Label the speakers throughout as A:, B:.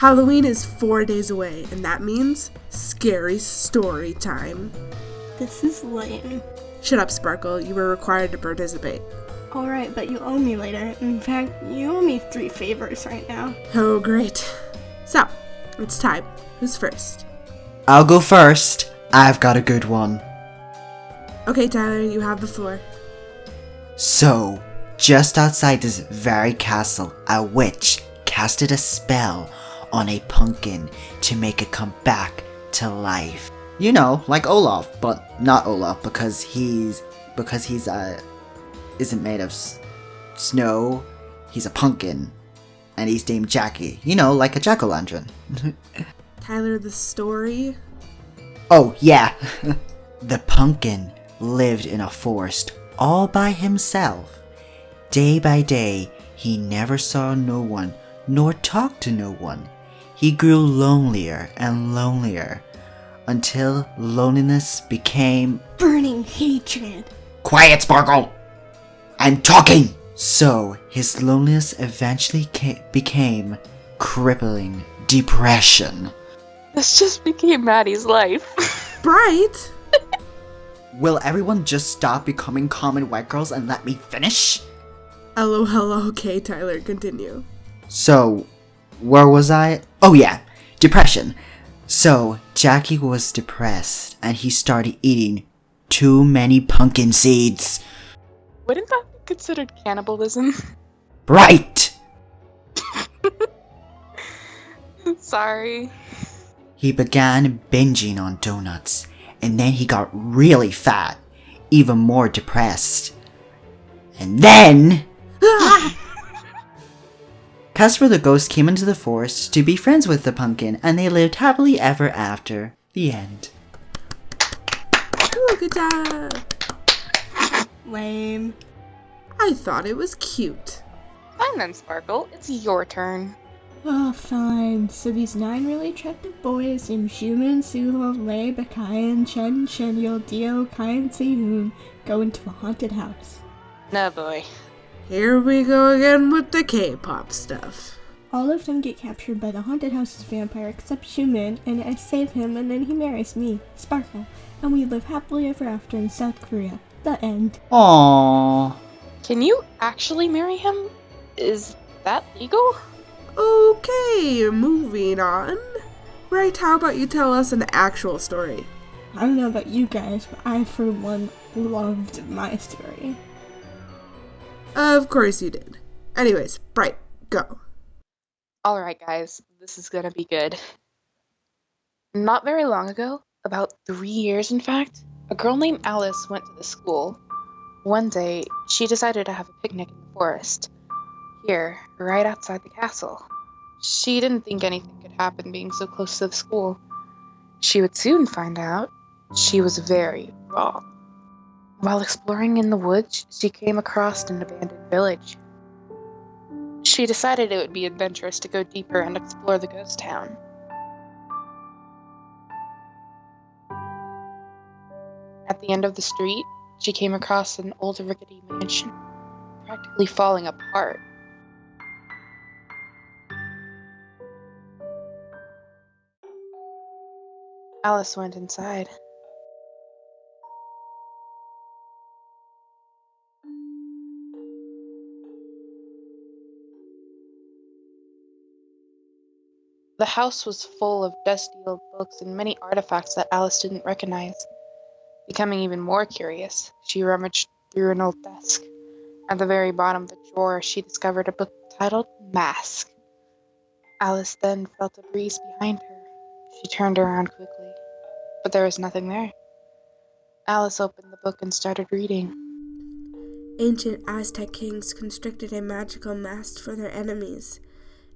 A: Halloween is 4 days away, and that means scary story time.
B: This is lame.
A: Shut up, Sparkle. You were required to participate.
B: Alright, but you owe me later. In fact, you owe me 3 favors right now.
A: Oh, great. So, it's time. Who's first?
C: I'll go first. I've got a good one.
A: Okay, Tyler, you have the floor.
C: So, just outside this very castle, a witch casted a spell on a pumpkin to make it come back to life. You know, like Olaf, but not Olaf because he's isn't made of snow. He's a pumpkin, and he's named Jackie. You know, like a jack-o'-lantern.
A: Tyler, the story?
C: Oh, yeah. The pumpkin lived in a forest all by himself. Day by day, he never saw no one, nor talked to no one. He grew lonelier and lonelier, until loneliness became
B: burning hatred.
C: Quiet, Sparkle! I'm talking! So, his loneliness eventually became crippling depression.
D: This just became Maddie's life.
A: Bright?
C: Will everyone just stop becoming common white girls and let me finish?
A: LOL, okay, Tyler, continue.
C: So, where was I? Oh yeah, depression. So, Jackie was depressed and he started eating too many pumpkin seeds.
D: Wouldn't that be considered cannibalism?
C: Right!
D: Sorry.
C: He began binging on donuts, and then he got really fat, even more depressed. And then... Casper the Ghost came into the forest to be friends with the pumpkin, and they lived happily ever after. The end.
A: Ooh, good job.
B: Lame.
A: I thought it was cute.
D: Fine then, Sparkle. It's your turn.
B: Oh, fine. So these 9 really attractive boys named Shuman, Suho, Lei, Bakayan, Chen, Shenyol, Dio, Kai, and Sehun go into a haunted house.
D: No boy.
A: Here we go again with the K-pop stuff.
B: All of them get captured by the haunted house's vampire except Shuman, and I save him, and then he marries me, Sparkle, and we live happily ever after in South Korea. The end.
C: Aww.
D: Can you actually marry him? Is that legal?
A: Okay, moving on. Right, how about you tell us an actual story?
B: I don't know about you guys, but I, for one, loved my story.
A: Of course you did. Anyways, Bright, go.
D: Alright guys, this is gonna be good. Not very long ago, about 3 years in fact, a girl named Alice went to the school. One day, she decided to have a picnic in the forest. Here, right outside the castle. She didn't think anything could happen being so close to the school. She would soon find out she was very wrong. While exploring in the woods, she came across an abandoned village. She decided it would be adventurous to go deeper and explore the ghost town. At the end of the street, she came across an old rickety mansion, practically falling apart. Alice went inside. The house was full of dusty old books and many artifacts that Alice didn't recognize. Becoming even more curious, she rummaged through an old desk. At the very bottom of the drawer, she discovered a book titled Mask. Alice then felt a breeze behind her. She turned around quickly, but there was nothing there. Alice opened the book and started reading.
A: Ancient Aztec kings constructed a magical mask for their enemies.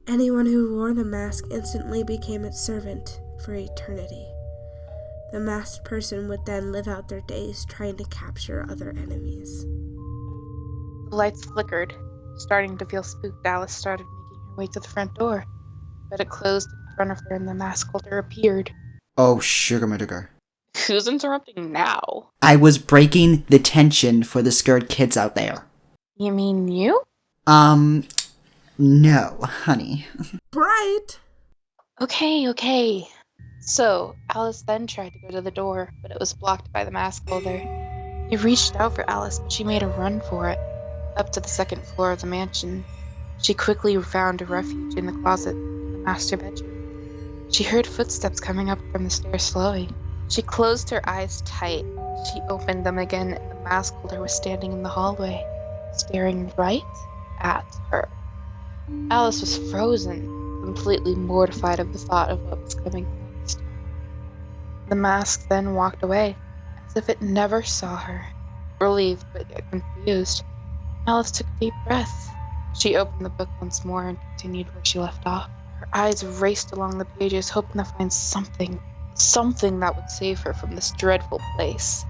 A: Anyone who wore the mask instantly became its servant for eternity. The masked person would then live out their days trying to capture other enemies.
D: The lights flickered. Starting to feel spooked, Alice started making her way to the front door, but it closed in front of her and the mask holder appeared.
C: Oh, sugar murder.
D: Who's interrupting now?
C: I was breaking the tension for the scared kids out there.
D: You mean you?
C: No, honey.
A: Bright!
D: Okay. So, Alice then tried to go to the door, but it was blocked by the mask holder. He reached out for Alice, but she made a run for it, up to the second floor of the mansion. She quickly found a refuge in the closet in the master bedroom. She heard footsteps coming up from the stairs slowly. She closed her eyes tight. She opened them again, and the mask holder was standing in the hallway, staring right at her. Alice was frozen, completely mortified of the thought of what was coming next. The mask then walked away, as if it never saw her. Relieved but yet confused, Alice took a deep breath. She opened the book once more and continued where she left off. Her eyes raced along the pages, hoping to find something that would save her from this dreadful place.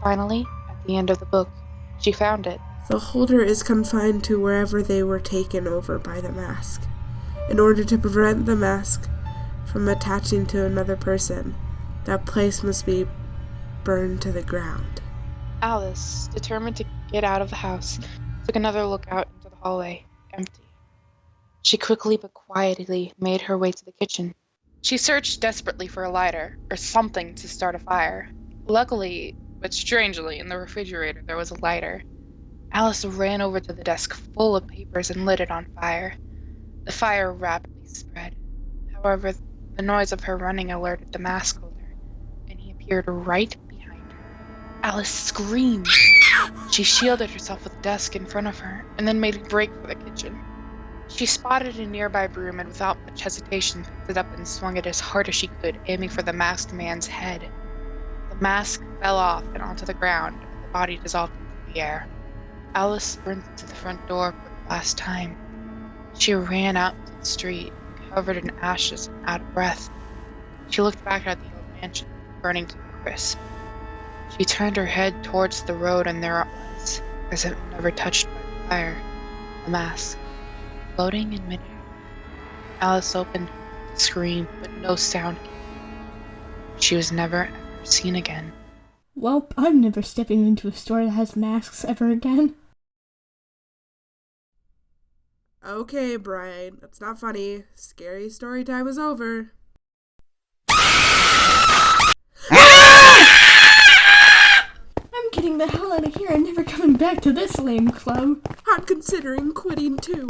D: Finally, at the end of the book, she found it.
A: The holder is confined to wherever they were taken over by the mask. In order to prevent the mask from attaching to another person, that place must be burned to the ground.
D: Alice, determined to get out of the house, took another look out into the hallway, empty. She quickly but quietly made her way to the kitchen. She searched desperately for a lighter, or something to start a fire. Luckily, but strangely, in the refrigerator there was a lighter. Alice ran over to the desk full of papers and lit it on fire. The fire rapidly spread. However, the noise of her running alerted the mask holder, and he appeared right behind her. Alice screamed. She shielded herself with the desk in front of her, and then made a break for the kitchen. She spotted a nearby broom and without much hesitation picked it up and swung it as hard as she could, aiming for the masked man's head. The mask fell off and onto the ground, and the body dissolved into the air. Alice sprinted to the front door for the last time. She ran out into the street, covered in ashes and out of breath. She looked back at the old mansion, burning to a crisp. She turned her head towards the road, and there it was, as if never touched by the fire, the mask, floating in midair. Alice opened to scream, but no sound came. She was never ever seen again.
B: Well, I'm never stepping into a store that has masks ever again.
A: Okay, Brian, that's not funny. Scary story time is over.
B: I'm getting the hell out of here and never coming back to this lame club.
A: I'm considering quitting too.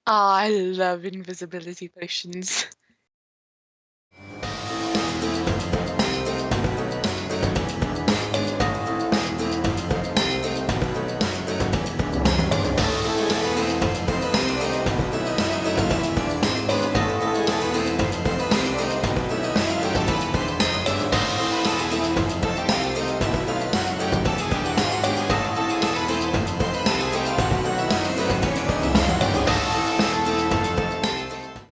D: I love invisibility potions.